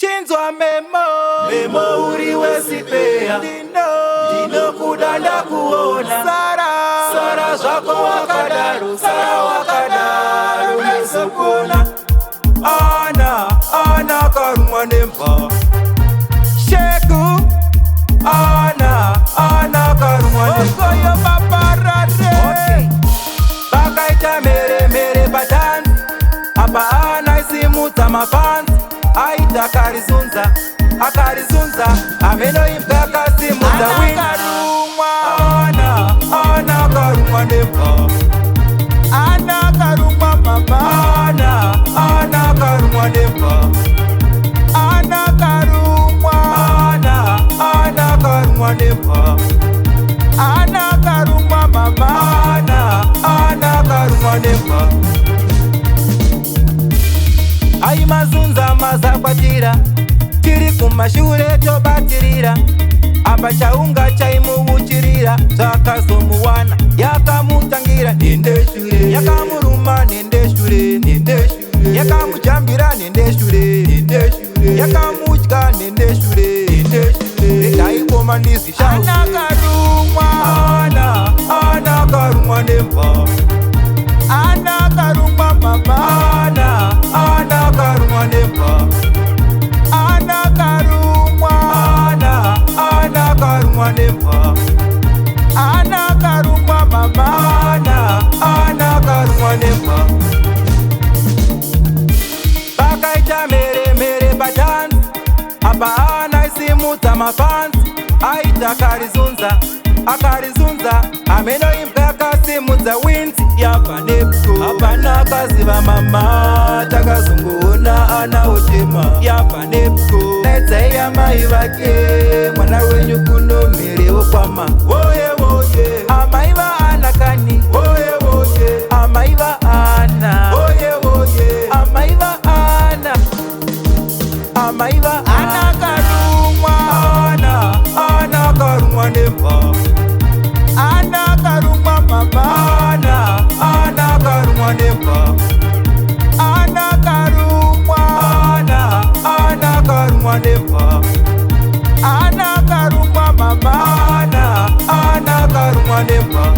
Chinzwa memo uriwe sipea Dino kudanda kuona Sara zako wakadaru Sara wakadaru Nesukuna Ana karumwa nemba Sheku Ana karumwa nemba Ogoyo paparare Bakaita mere batan Apa ana isimuta mafans Aita akarizunza ameno impaka simuta wina Ana karumwa nemba Ana karumwa mama Ana karumwa nemba Ana karumwa nemba Ana karumwa mama Ana karumwa nemba Ai mazunza mazakwatira Kiri kumashure tobatirira Apa chaunga chaimubuchirira Zvakazomuwana yakamutangira nende shure Yakamuruma nende shure Yakamujambira nende shure Yakamudya nende shure Redaikoma ndisi shauri Ana karumwa nemba Ana karumwa mama Ana karumwa nemba Ana karumwa nemba Ana karumwa mama Ana karumwa nemba Bakaita mere batan Apa ana isimuta mafans Aita akarizunza ameno impaka simudza wins yapa nepco apana kaziva mama takazongoona ana uchema yapa nepco naidzai amai vake mwana wenyu kuno mherewo kwama woye amai vaana kani woye amai vaana woye amai vaana ana karumwa nemba Ana karumwa mama Ana karumwa nemba Ana karumwa nemba Ana karumwa mama Ana karumwa nemba